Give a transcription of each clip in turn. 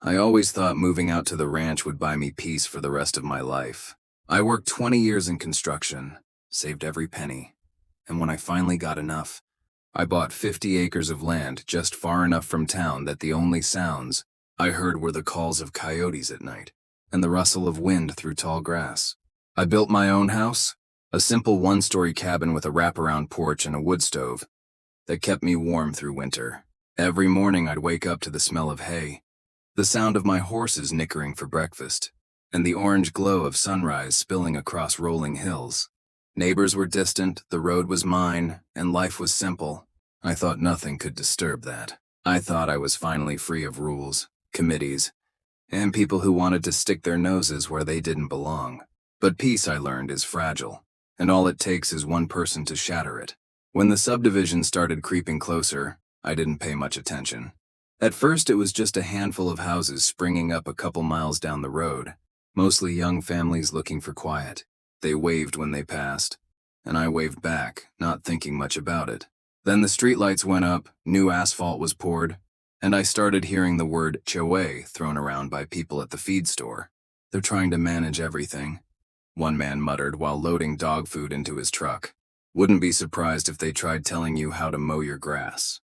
I always thought moving out to the ranch would buy me peace for the rest of my life. I worked 20 years in construction, saved every penny, and when I finally got enough, I bought 50 acres of land just far enough from town that the only sounds I heard were the calls of coyotes at night and the rustle of wind through tall grass. I built my own house, a simple one-story cabin with a wraparound porch and a wood stove that kept me warm through winter. Every morning I'd wake up to the smell of hay, the sound of my horses nickering for breakfast, and the orange glow of sunrise spilling across rolling hills. Neighbors were distant, the road was mine, and life was simple. I thought nothing could disturb that. I thought I was finally free of rules, committees, and people who wanted to stick their noses where they didn't belong. But peace, I learned, is fragile, and all it takes is one person to shatter it. When the subdivision started creeping closer, I didn't pay much attention. At first, it was just a handful of houses springing up a couple miles down the road, mostly young families looking for quiet. They waved when they passed, and I waved back, not thinking much about it. Then the streetlights went up, new asphalt was poured, and I started hearing the word HOA thrown around by people at the feed store. They're trying to manage everything, one man muttered while loading dog food into his truck. Wouldn't be surprised if they tried telling you how to mow your grass.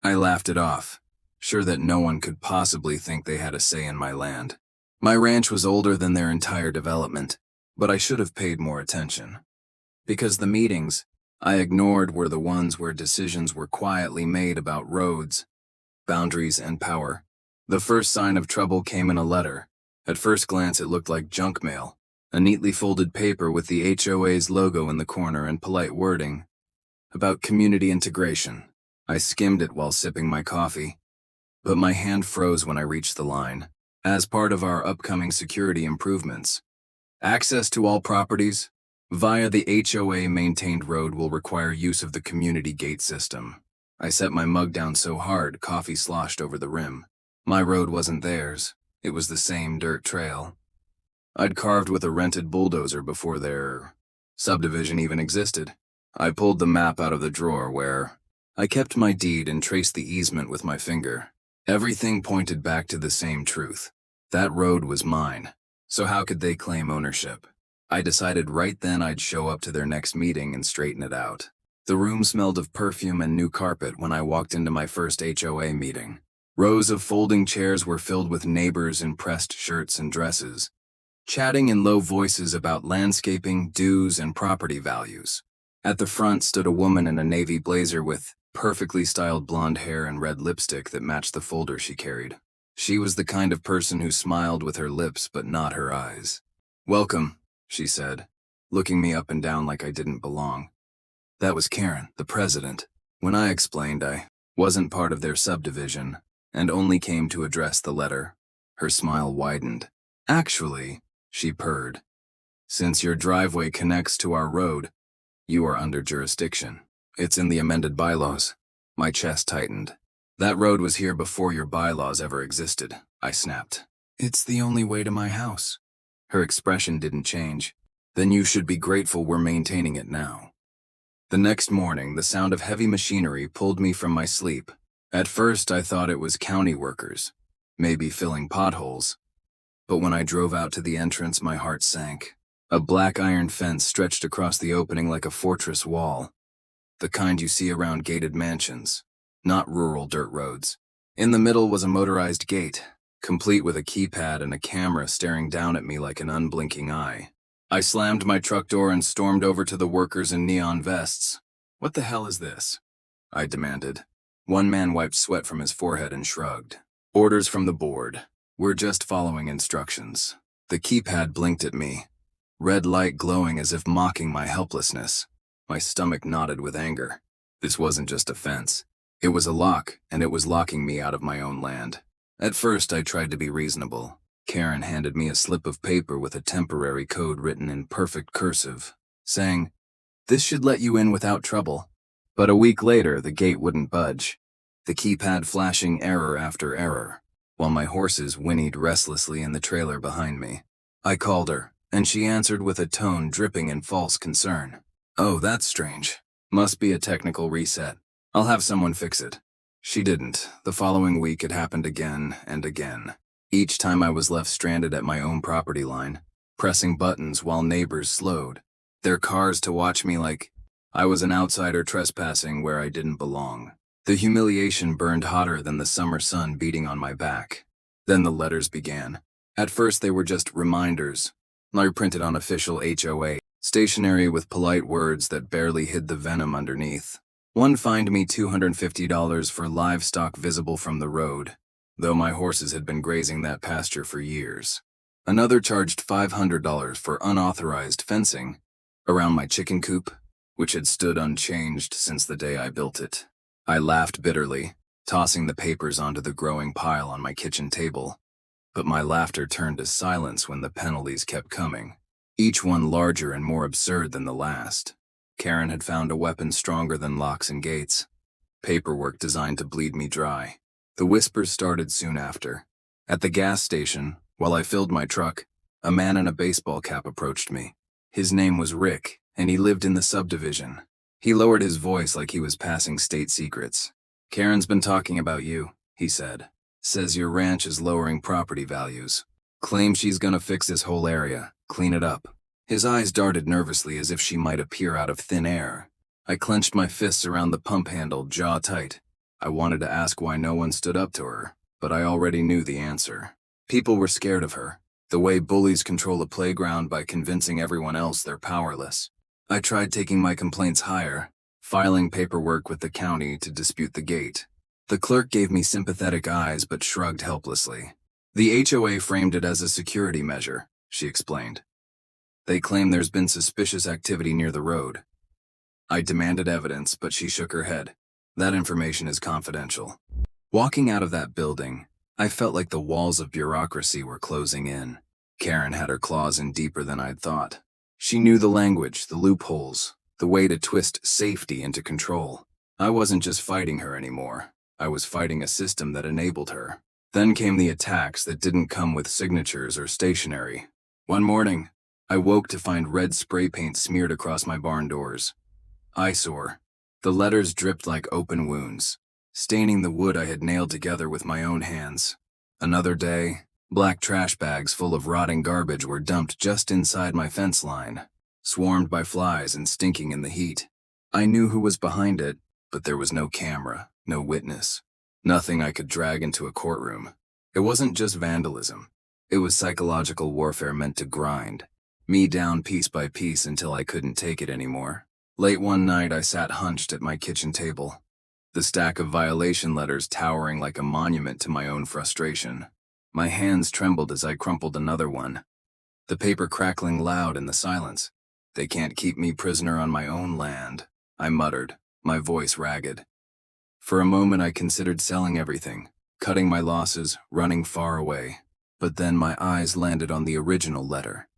I laughed it off, sure that no one could possibly think they had a say in my land. My ranch was older than their entire development, but I should have paid more attention. Because the meetings I ignored were the ones where decisions were quietly made about roads, boundaries, and power. The first sign of trouble came in a letter. At first glance, it looked like junk mail, a neatly folded paper with the HOA's logo in the corner and polite wording about community integration. I skimmed it while sipping my coffee, but my hand froze when I reached the line. As part of our upcoming security improvements, access to all properties via the HOA-maintained road will require use of the community gate system. I set my mug down so hard, coffee sloshed over the rim. My road wasn't theirs. It was the same dirt trail I'd carved with a rented bulldozer before their subdivision even existed. I pulled the map out of the drawer where I kept my deed and traced the easement with my finger. Everything pointed back to the same truth. That road was mine, so how could they claim ownership? I decided right then I'd show up to their next meeting and straighten it out. The room smelled of perfume and new carpet when I walked into my first HOA meeting. Rows of folding chairs were filled with neighbors in pressed shirts and dresses, chatting in low voices about landscaping, dues, and property values. At the front stood a woman in a navy blazer with perfectly styled blonde hair and red lipstick that matched the folder she carried. She was the kind of person who smiled with her lips but not her eyes. "Welcome," she said, looking me up and down like I didn't belong. That was Karen, the president. When I explained I wasn't part of their subdivision and only came to address the letter, her smile widened. "Actually," she purred, "since your driveway connects to our road, you are under jurisdiction. It's in the amended bylaws." My chest tightened. "That road was here before your bylaws ever existed," I snapped. "It's the only way to my house." Her expression didn't change. "Then you should be grateful we're maintaining it now." The next morning, the sound of heavy machinery pulled me from my sleep. At first, I thought it was county workers, maybe filling potholes. But when I drove out to the entrance, my heart sank. A black iron fence stretched across the opening like a fortress wall, the kind you see around gated mansions, not rural dirt roads. In the middle was a motorized gate, complete with a keypad and a camera staring down at me like an unblinking eye. I slammed my truck door and stormed over to the workers in neon vests. "What the hell is this?" I demanded. One man wiped sweat from his forehead and shrugged. "Orders from the board. We're just following instructions." The keypad blinked at me, red light glowing as if mocking my helplessness. My stomach knotted with anger. This wasn't just a fence. It was a lock, and it was locking me out of my own land. At first, I tried to be reasonable. Karen handed me a slip of paper with a temporary code written in perfect cursive, saying, "This should let you in without trouble." But a week later, the gate wouldn't budge, the keypad flashing error after error, while my horses whinnied restlessly in the trailer behind me. I called her, and she answered with a tone dripping in false concern. "Oh, that's strange. Must be a technical reset. I'll have someone fix it." She didn't. The following week it happened again and again. Each time I was left stranded at my own property line, pressing buttons while neighbors slowed their cars to watch me like I was an outsider trespassing where I didn't belong. The humiliation burned hotter than the summer sun beating on my back. Then the letters began. At first they were just reminders, like printed on official HOA, stationery with polite words that barely hid the venom underneath. One fined me $250 for livestock visible from the road, though my horses had been grazing that pasture for years. Another charged $500 for unauthorized fencing around my chicken coop, which had stood unchanged since the day I built it. I laughed bitterly, tossing the papers onto the growing pile on my kitchen table. But my laughter turned to silence when the penalties kept coming, each one larger and more absurd than the last. Karen had found a weapon stronger than locks and gates. Paperwork designed to bleed me dry. The whispers started soon after. At the gas station, while I filled my truck, a man in a baseball cap approached me. His name was Rick, and he lived in the subdivision. He lowered his voice like he was passing state secrets. "Karen's been talking about you," he said. "Says your ranch is lowering property values. Claims she's gonna fix this whole area, clean it up." His eyes darted nervously as if she might appear out of thin air. I clenched my fists around the pump handle, jaw tight. I wanted to ask why no one stood up to her, but I already knew the answer. People were scared of her, the way bullies control a playground by convincing everyone else they're powerless. I tried taking my complaints higher, filing paperwork with the county to dispute the gate. The clerk gave me sympathetic eyes but shrugged helplessly. "The HOA framed it as a security measure," she explained. "They claim there's been suspicious activity near the road." I demanded evidence, but she shook her head. "That information is confidential." Walking out of that building, I felt like the walls of bureaucracy were closing in. Karen had her claws in deeper than I'd thought. She knew the language, the loopholes, the way to twist safety into control. I wasn't just fighting her anymore. I was fighting a system that enabled her. Then came the attacks that didn't come with signatures or stationery. One morning, I woke to find red spray paint smeared across my barn doors. Eyesore. The letters dripped like open wounds, staining the wood I had nailed together with my own hands. Another day, black trash bags full of rotting garbage were dumped just inside my fence line, swarmed by flies and stinking in the heat. I knew who was behind it, but there was no camera, no witness, nothing I could drag into a courtroom. It wasn't just vandalism. It was psychological warfare meant to grind me down piece by piece until I couldn't take it anymore. Late one night, I sat hunched at my kitchen table, the stack of violation letters towering like a monument to my own frustration. My hands trembled as I crumpled another one, the paper crackling loud in the silence. "They can't keep me prisoner on my own land," I muttered, my voice ragged. For a moment I considered selling everything, cutting my losses, running far away. But then my eyes landed on the original letter,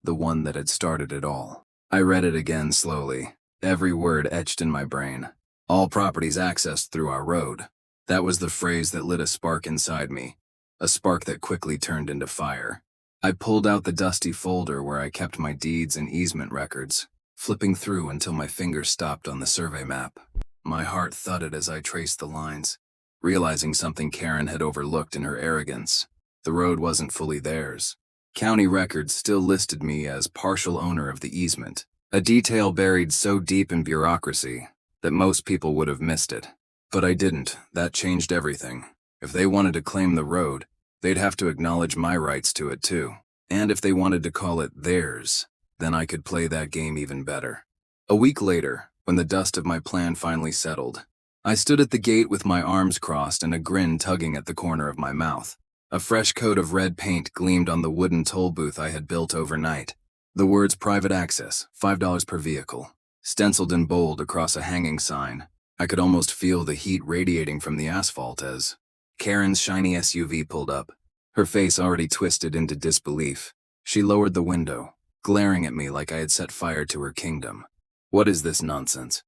the one that had started it all. I read it again slowly, every word etched in my brain. "All properties accessed through our road." That was the phrase that lit a spark inside me, a spark that quickly turned into fire. I pulled out the dusty folder where I kept my deeds and easement records, flipping through until my fingers stopped on the survey map. My heart thudded as I traced the lines, realizing something Karen had overlooked in her arrogance. The road wasn't fully theirs. County records still listed me as partial owner of the easement, a detail buried so deep in bureaucracy that most people would have missed it. But I didn't. That changed everything. If they wanted to claim the road, they'd have to acknowledge my rights to it too. And if they wanted to call it theirs, then I could play that game even better. A week later, when the dust of my plan finally settled, I stood at the gate with my arms crossed and a grin tugging at the corner of my mouth. A fresh coat of red paint gleamed on the wooden toll booth I had built overnight. The words "Private Access, $5 per vehicle," stenciled in bold across a hanging sign. I could almost feel the heat radiating from the asphalt as Karen's shiny SUV pulled up, her face already twisted into disbelief. She lowered the window, glaring at me like I had set fire to her kingdom. "What is this nonsense?"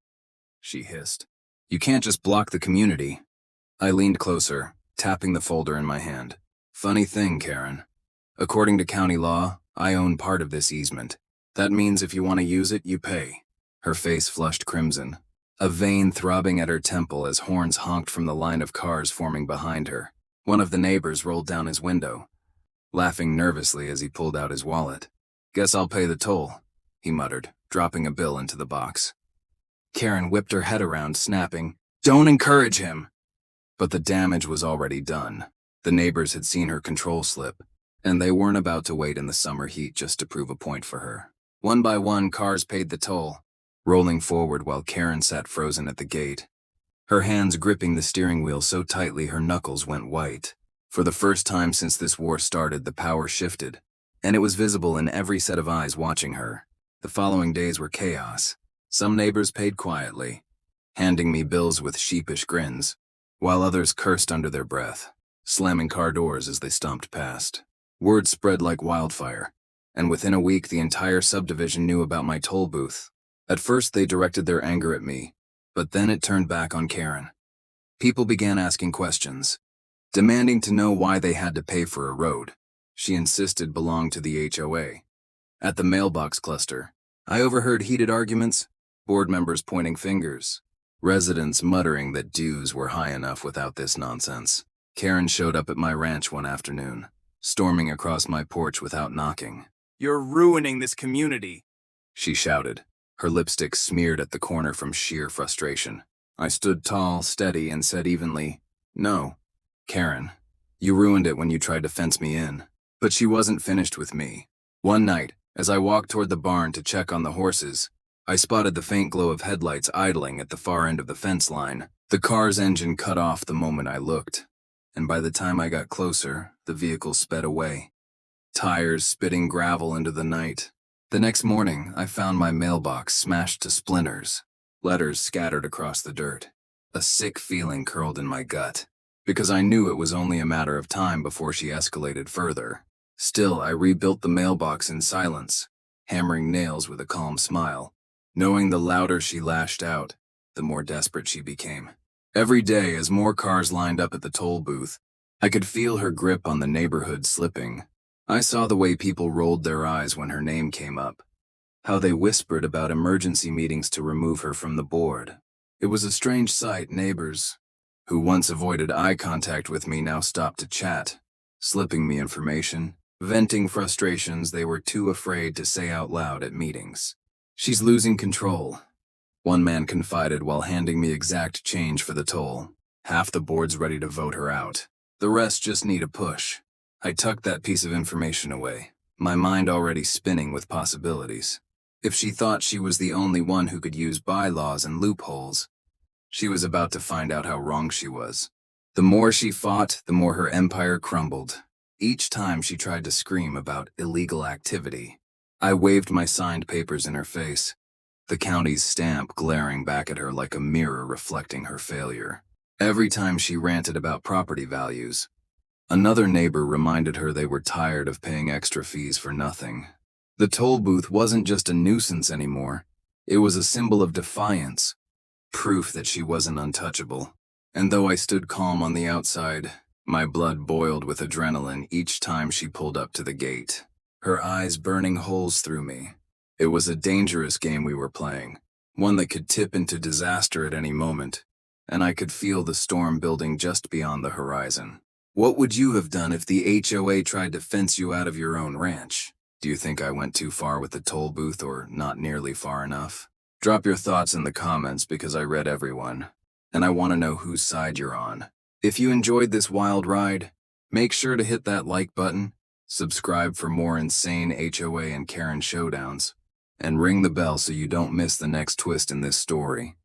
she hissed. "You can't just block the community." I leaned closer, tapping the folder in my hand. "Funny thing, Karen. According to county law, I own part of this easement. That means if you want to use it, you pay." Her face flushed crimson. a vein throbbing at her temple as horns honked from the line of cars forming behind her. One of the neighbors rolled down his window, laughing nervously as he pulled out his wallet. "Guess I'll pay the toll," he muttered, dropping a bill into the box. Karen whipped her head around, snapping, "Don't encourage him!" But the damage was already done. The neighbors had seen her control slip, and they weren't about to wait in the summer heat just to prove a point for her. One by one, cars paid the toll, rolling forward while Karen sat frozen at the gate, her hands gripping the steering wheel so tightly her knuckles went white. For the first time since this war started, the power shifted, and it was visible in every set of eyes watching her. The following days were chaos. Some neighbors paid quietly, handing me bills with sheepish grins, while others cursed under their breath, slamming car doors as they stomped past. Word spread like wildfire, and within a week the entire subdivision knew about my toll booth. At first they directed their anger at me, but then it turned back on Karen. People began asking questions, demanding to know why they had to pay for a road she insisted belonged to the HOA. At the mailbox cluster, I overheard heated arguments, board members pointing fingers, residents muttering that dues were high enough without this nonsense. Karen showed up at my ranch one afternoon, storming across my porch without knocking. "You're ruining this community," she shouted, her lipstick smeared at the corner from sheer frustration. I stood tall, steady, and said evenly, "No, Karen, you ruined it when you tried to fence me in." But she wasn't finished with me. One night, as I walked toward the barn to check on the horses, I spotted the faint glow of headlights idling at the far end of the fence line. The car's engine cut off the moment I looked, and by the time I got closer, the vehicle sped away, tires spitting gravel into the night. The next morning, I found my mailbox smashed to splinters, letters scattered across the dirt. A sick feeling curled in my gut, because I knew it was only a matter of time before she escalated further. Still, I rebuilt the mailbox in silence, hammering nails with a calm smile, knowing the louder she lashed out, the more desperate she became. Every day, as more cars lined up at the toll booth, I could feel her grip on the neighborhood slipping. I saw the way people rolled their eyes when her name came up, how they whispered about emergency meetings to remove her from the board. It was a strange sight. Neighbors, who once avoided eye contact with me, now stopped to chat, slipping me information, venting frustrations they were too afraid to say out loud at meetings. "She's losing control," one man confided while handing me exact change for the toll. "Half the board's ready to vote her out. The rest just need a push." I tucked that piece of information away, my mind already spinning with possibilities. If she thought she was the only one who could use bylaws and loopholes, she was about to find out how wrong she was. The more she fought, the more her empire crumbled. Each time she tried to scream about illegal activity, I waved my signed papers in her face, the county's stamp glaring back at her like a mirror reflecting her failure. Every time she ranted about property values, another neighbor reminded her they were tired of paying extra fees for nothing. The toll booth wasn't just a nuisance anymore. It was a symbol of defiance, proof that she wasn't untouchable. And though I stood calm on the outside, my blood boiled with adrenaline each time she pulled up to the gate, her eyes burning holes through me. It was a dangerous game we were playing, one that could tip into disaster at any moment, and I could feel the storm building just beyond the horizon. What would you have done if the HOA tried to fence you out of your own ranch? Do you think I went too far with the toll booth, or not nearly far enough? Drop your thoughts in the comments, because I read everyone, and I want to know whose side you're on. If you enjoyed this wild ride, make sure to hit that like button, subscribe for more insane HOA and Karen showdowns, and ring the bell so you don't miss the next twist in this story.